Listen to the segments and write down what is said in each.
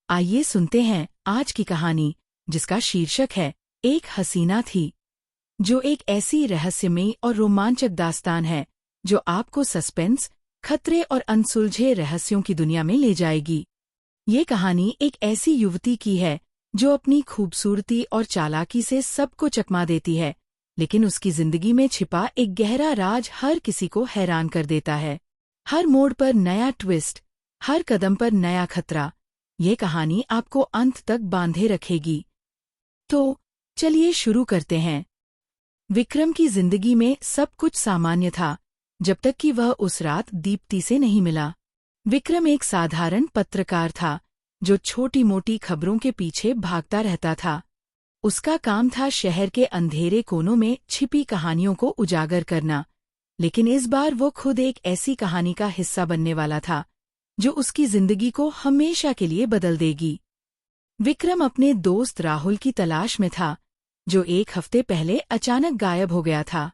आइए सुनते हैं आज की कहानी, जिसका शीर्षक है एक हसीना थी, जो एक ऐसी रहस्यमयी और रोमांचक दास्तान है जो आपको सस्पेंस, खतरे और अनसुलझे रहस्यों की दुनिया में ले जाएगी। ये कहानी एक ऐसी युवती की है जो अपनी खूबसूरती और चालाकी से सबको चकमा देती है, लेकिन उसकी जिंदगी में छिपा एक गहरा राज हर किसी को हैरान कर देता है। हर मोड़ पर नया ट्विस्ट, हर कदम पर नया खतरा। ये कहानी आपको अंत तक बांधे रखेगी। तो चलिए शुरू करते हैं। विक्रम की जिंदगी में सब कुछ सामान्य था, जब तक कि वह उस रात दीप्ति से नहीं मिला। विक्रम एक साधारण पत्रकार था, जो छोटी-मोटी खबरों के पीछे भागता रहता था। उसका काम था शहर के अंधेरे कोनों में छिपी कहानियों को उजागर करना, लेकिन इस बार वो खुद एक ऐसी कहानी का हिस्सा बनने वाला था, जो उसकी जिंदगी को हमेशा के लिए बदल देगी। विक्रम अपने दोस्त राहुल की तलाश में था, जो एक हफ्ते पहले अचानक गायब हो गया था।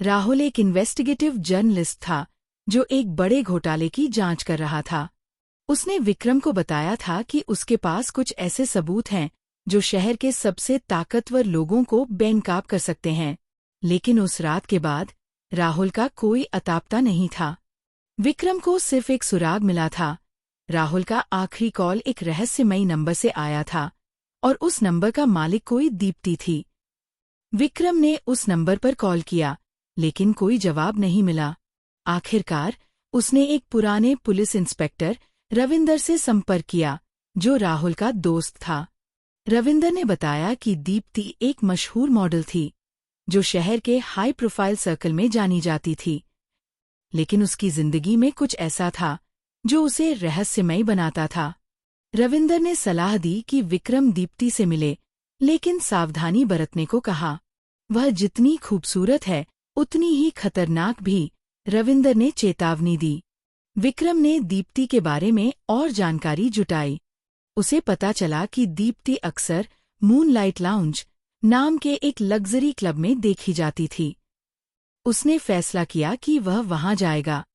राहुल एक इन्वेस्टिगेटिव जर्नलिस्ट था, जो एक बड़े घोटाले की जांच कर रहा था। उसने विक्रम को बताया था कि उसके पास कुछ ऐसे सबूत हैं जो शहर के सबसे ताकतवर लोगों को बेनकाब कर सकते हैं। लेकिन उस रात के बाद राहुल का कोई अतापता नहीं था। विक्रम को सिर्फ एक सुराग मिला था। राहुल का आखिरी कॉल एक रहस्यमयी नंबर से आया था, और उस नंबर का मालिक कोई दीप्ति थी। विक्रम ने उस नंबर पर कॉल किया, लेकिन कोई जवाब नहीं मिला। आखिरकार उसने एक पुराने पुलिस इंस्पेक्टर रविंदर से संपर्क किया, जो राहुल का दोस्त था। रविंदर ने बताया कि दीप्ति एक मशहूर मॉडल थी, जो शहर के हाई प्रोफाइल सर्कल में जानी जाती थी। लेकिन उसकी जिंदगी में कुछ ऐसा था जो उसे रहस्यमयी बनाता था। रविंदर ने सलाह दी कि विक्रम दीप्ति से मिले, लेकिन सावधानी बरतने को कहा। वह जितनी खूबसूरत है, उतनी ही खतरनाक भी, रविंदर ने चेतावनी दी। विक्रम ने दीप्ति के बारे में और जानकारी जुटाई। उसे पता चला कि दीप्ति अक्सर मूनलाइट लाउंज नाम के एक लग्जरी क्लब में देखी जाती थी। उसने फैसला किया कि वह वहां जाएगा।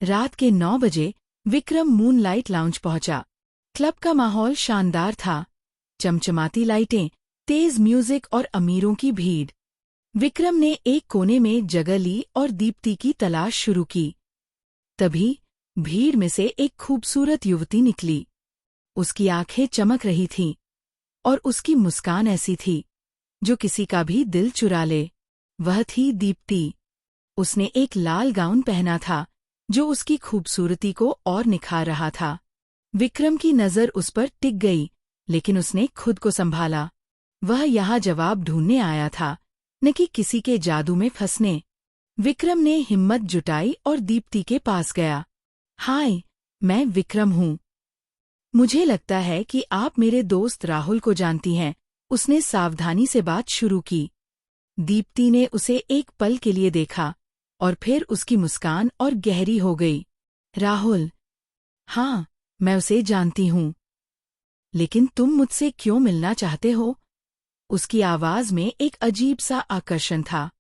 रात के 9 बजे विक्रम मूनलाइट लाउंज पहुंचा। क्लब का माहौल शानदार था, चमचमाती लाइटें, तेज म्यूजिक और अमीरों की भीड़। विक्रम ने एक कोने में जगह ली और दीप्ति की तलाश शुरू की। तभी भीड़ में से एक खूबसूरत युवती निकली। उसकी आंखें चमक रही थीं, और उसकी मुस्कान ऐसी थी जो किसी का भी दिल चुरा ले। वह थी दीप्ति। उसने एक लाल गाउन पहना था, जो उसकी खूबसूरती को और निखार रहा था। विक्रम की नज़र उस पर टिक गई, लेकिन उसने खुद को संभाला। वह यहाँ जवाब ढूंढने आया था, न कि किसी के जादू में फंसने। विक्रम ने हिम्मत जुटाई और दीप्ति के पास गया। हाय, मैं विक्रम हूँ। मुझे लगता है कि आप मेरे दोस्त राहुल को जानती हैं, उसने सावधानी से बात शुरू की। दीप्ति ने उसे एक पल के लिए देखा, और फिर उसकी मुस्कान और गहरी हो गई। राहुल? हाँ, मैं उसे जानती हूँ। लेकिन तुम मुझसे क्यों मिलना चाहते हो? उसकी आवाज में एक अजीब सा आकर्षण था।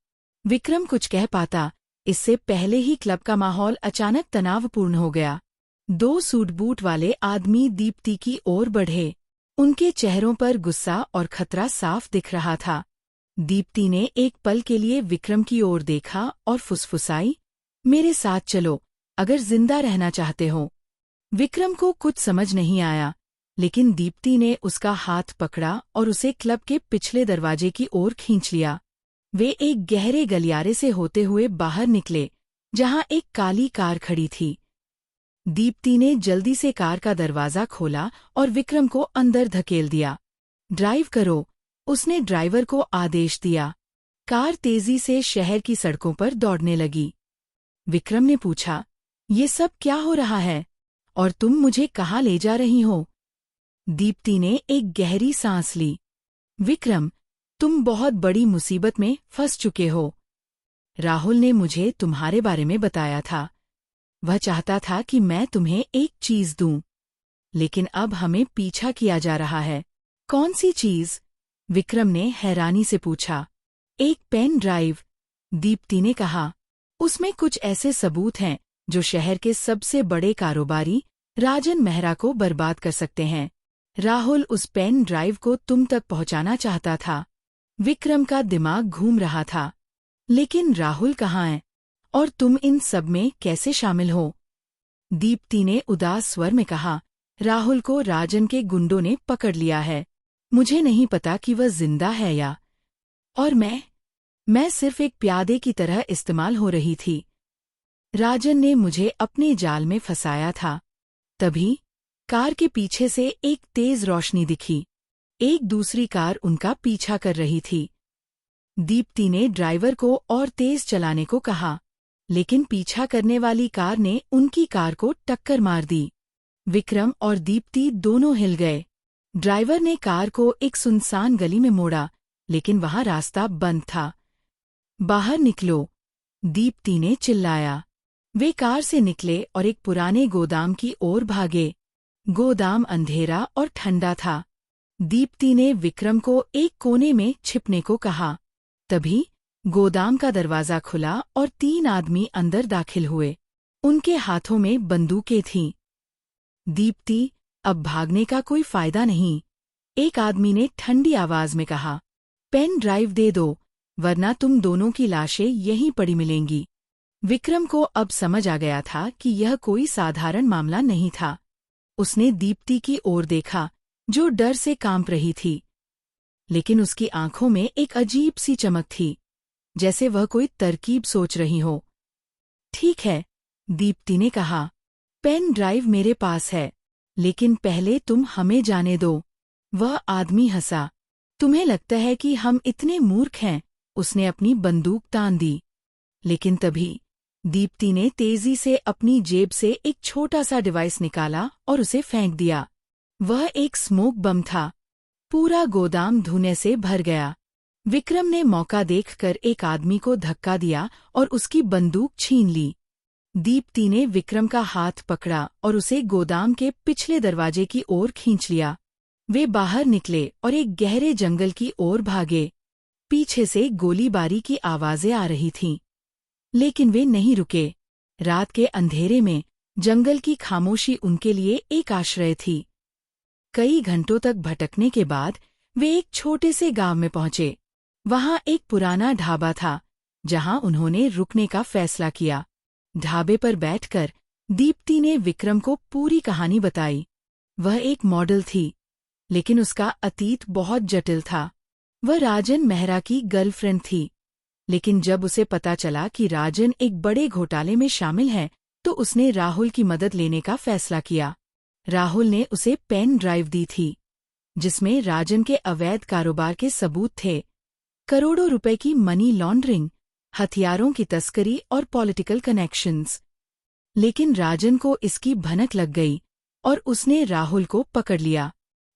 विक्रम कुछ कह पाता, इससे पहले ही क्लब का माहौल अचानक तनावपूर्ण हो गया। 2 सूट बूट वाले आदमी दीप्ति की ओर बढ़े। उनके चेहरों पर गुस्सा और खतरा साफ दिख रहा था। दीप्ति ने एक पल के लिए विक्रम की ओर देखा और फुसफुसाई, मेरे साथ चलो, अगर जिंदा रहना चाहते हो। विक्रम को कुछ समझ नहीं आया, लेकिन दीप्ति ने उसका हाथ पकड़ा और उसे क्लब के पिछले दरवाजे की ओर खींच लिया। वे एक गहरे गलियारे से होते हुए बाहर निकले, जहां एक काली कार खड़ी थी। दीप्ति ने जल्दी से कार का दरवाजा खोला और विक्रम को अंदर धकेल दिया। ड्राइव करो, उसने ड्राइवर को आदेश दिया। कार तेजी से शहर की सड़कों पर दौड़ने लगी। विक्रम ने पूछा, ये सब क्या हो रहा है, और तुम मुझे कहाँ ले जा रही हो? दीप्ति ने एक गहरी सांस ली। विक्रम, तुम बहुत बड़ी मुसीबत में फंस चुके हो। राहुल ने मुझे तुम्हारे बारे में बताया था। वह चाहता था कि मैं तुम्हें एक चीज दूं, लेकिन अब हमें पीछा किया जा रहा है। कौन सी चीज? विक्रम ने हैरानी से पूछा। एक पेन ड्राइव, दीप्ति ने कहा। उसमें कुछ ऐसे सबूत हैं जो शहर के सबसे बड़े कारोबारी राजन मेहरा को बर्बाद कर सकते हैं। राहुल उस पेन ड्राइव को तुम तक पहुंचाना चाहता था। विक्रम का दिमाग घूम रहा था। लेकिन राहुल कहाँ है? और तुम इन सब में कैसे शामिल हो? दीप्ति ने उदास स्वर में कहा, राहुल को राजन के गुंडों ने पकड़ लिया है। मुझे नहीं पता कि वह जिंदा है या। और मैं सिर्फ एक प्यादे की तरह इस्तेमाल हो रही थी। राजन ने मुझे अपने जाल में फंसाया था। तभी कार के पीछे से एक तेज रोशनी दिखी। एक दूसरी कार उनका पीछा कर रही थी। दीप्ति ने ड्राइवर को और तेज चलाने को कहा, लेकिन पीछा करने वाली कार ने उनकी कार को टक्कर मार दी। विक्रम और दीप्ति दोनों हिल गए। ड्राइवर ने कार को एक सुनसान गली में मोड़ा, लेकिन वहां रास्ता बंद था। बाहर निकलो, दीप्ति ने चिल्लाया। वे कार से निकले और एक पुराने गोदाम की ओर भागे। गोदाम अंधेरा और ठंडा था। दीप्ति ने विक्रम को एक कोने में छिपने को कहा। तभी गोदाम का दरवाजा खुला और 3 आदमी अंदर दाखिल हुए। उनके हाथों में बंदूकें थीं। दीप्ति, अब भागने का कोई फायदा नहीं, एक आदमी ने ठंडी आवाज में कहा। पेन ड्राइव दे दो, वरना तुम दोनों की लाशें यहीं पड़ी मिलेंगी। विक्रम को अब समझ आ गया था कि यह कोई साधारण मामला नहीं था। उसने दीप्ति की ओर देखा, जो डर से कांप रही थी। लेकिन उसकी आंखों में एक अजीब सी चमक थी, जैसे वह कोई तरकीब सोच रही हो। ठीक है, दीप्ति ने कहा, पेन ड्राइव मेरे पास है, लेकिन पहले तुम हमें जाने दो। वह आदमी हंसा। तुम्हें लगता है कि हम इतने मूर्ख हैं? उसने अपनी बंदूक तान दी। लेकिन तभी दीप्ति ने तेजी से अपनी जेब से एक छोटा सा डिवाइस निकाला और उसे फेंक दिया। वह एक स्मोक बम था। पूरा गोदाम धुएं से भर गया। विक्रम ने मौका देखकर एक आदमी को धक्का दिया और उसकी बंदूक छीन ली। दीप्ति ने विक्रम का हाथ पकड़ा और उसे गोदाम के पिछले दरवाजे की ओर खींच लिया। वे बाहर निकले और एक गहरे जंगल की ओर भागे। पीछे से गोलीबारी की आवाजें आ रही थीं, लेकिन वे नहीं रुके। रात के अंधेरे में जंगल की खामोशी उनके लिए एक आश्रय थी। कई घंटों तक भटकने के बाद वे एक छोटे से गांव में पहुंचे। वहां एक पुराना ढाबा था, जहां उन्होंने रुकने का फैसला किया। ढाबे पर बैठकर दीप्ति ने विक्रम को पूरी कहानी बताई। वह एक मॉडल थी, लेकिन उसका अतीत बहुत जटिल था। वह राजन मेहरा की गर्लफ्रेंड थी, लेकिन जब उसे पता चला कि राजन एक बड़े घोटाले में शामिल है, तो उसने राहुल की मदद लेने का फैसला किया। राहुल ने उसे पेन ड्राइव दी थी, जिसमें राजन के अवैध कारोबार के सबूत थे। करोड़ों रुपए की मनी लॉन्ड्रिंग, हथियारों की तस्करी और पॉलिटिकल कनेक्शंस। लेकिन राजन को इसकी भनक लग गई और उसने राहुल को पकड़ लिया।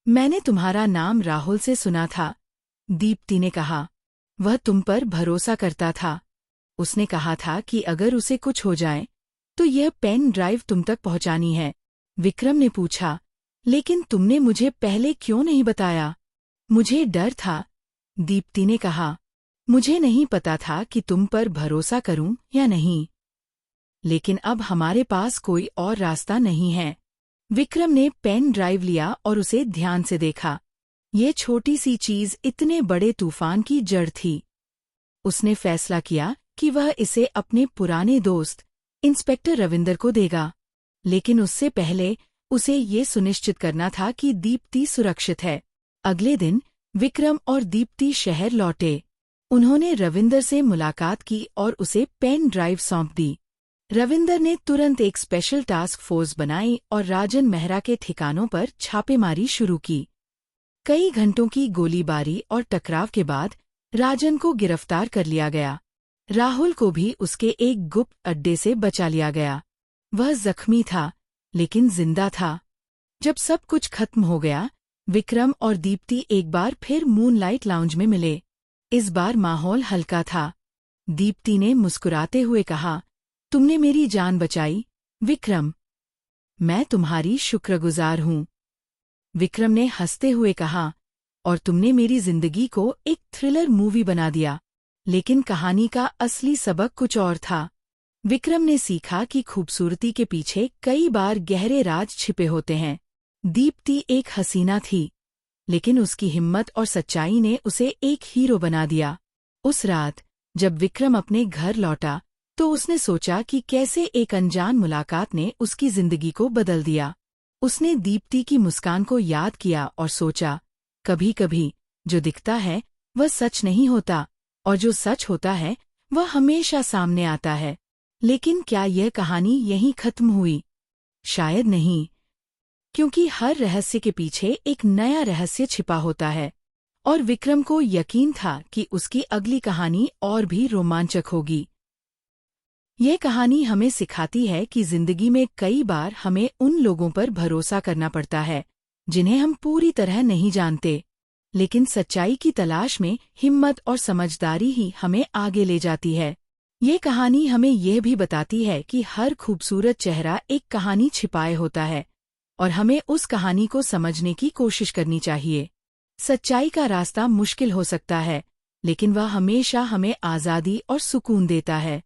मैंने तुम्हारा नाम राहुल से सुना था, दीप्ति ने कहा। वह तुम पर भरोसा करता था। उसने कहा था कि अगर उसे कुछ हो जाए तो यह पेन ड्राइव तुम तक पहुंचानी है। विक्रम ने पूछा, लेकिन तुमने मुझे पहले क्यों नहीं बताया? मुझे डर था, दीप्ति ने कहा। मुझे नहीं पता था कि तुम पर भरोसा करूं या नहीं। लेकिन अब हमारे पास कोई और रास्ता नहीं है। विक्रम ने पेन ड्राइव लिया और उसे ध्यान से देखा। ये छोटी सी चीज इतने बड़े तूफान की जड़ थी। उसने फैसला किया कि वह इसे अपने पुराने दोस्त इंस्पेक्टर रविंदर को देगा, लेकिन उससे पहले उसे ये सुनिश्चित करना था कि दीप्ति सुरक्षित है। अगले दिन विक्रम और दीप्ति शहर लौटे। उन्होंने रविंदर से मुलाकात की और उसे पेन ड्राइव सौंप दी। रविंदर ने तुरंत एक स्पेशल टास्क फोर्स बनाई और राजन मेहरा के ठिकानों पर छापेमारी शुरू की। कई घंटों की गोलीबारी और टकराव के बाद राजन को गिरफ्तार कर लिया गया। राहुल को भी उसके एक गुप्त अड्डे से बचा लिया गया। वह जख्मी था, लेकिन जिंदा था। जब सब कुछ खत्म हो गया, विक्रम और दीप्ति एक बार फिर मूनलाइट लाउंज में मिले। इस बार माहौल हल्का था। दीप्ति ने मुस्कुराते हुए कहा, तुमने मेरी जान बचाई, विक्रम। मैं तुम्हारी शुक्रगुजार हूँ। विक्रम ने हंसते हुए कहा, और तुमने मेरी जिंदगी को एक थ्रिलर मूवी बना दिया। लेकिन कहानी का असली सबक कुछ और था। विक्रम ने सीखा कि खूबसूरती के पीछे कई बार गहरे राज छिपे होते हैं। दीप्ति एक हसीना थी, लेकिन उसकी हिम्मत और सच्चाई ने उसे एक हीरो बना दिया। उस रात जब विक्रम अपने घर लौटा तो उसने सोचा कि कैसे एक अनजान मुलाकात ने उसकी जिंदगी को बदल दिया। उसने दीप्ति की मुस्कान को याद किया और सोचा, कभी कभी जो दिखता है वह सच नहीं होता, और जो सच होता है वह हमेशा सामने आता है। लेकिन क्या यह कहानी यहीं खत्म हुई? शायद नहीं, क्योंकि हर रहस्य के पीछे एक नया रहस्य छिपा होता है, और विक्रम को यकीन था कि उसकी अगली कहानी और भी रोमांचक होगी। यह कहानी हमें सिखाती है कि जिंदगी में कई बार हमें उन लोगों पर भरोसा करना पड़ता है जिन्हें हम पूरी तरह नहीं जानते, लेकिन सच्चाई की तलाश में हिम्मत और समझदारी ही हमें आगे ले जाती है। ये कहानी हमें यह भी बताती है कि हर खूबसूरत चेहरा एक कहानी छिपाए होता है, और हमें उस कहानी को समझने की कोशिश करनी चाहिए। सच्चाई का रास्ता मुश्किल हो सकता है, लेकिन वह हमेशा हमें आज़ादी और सुकून देता है।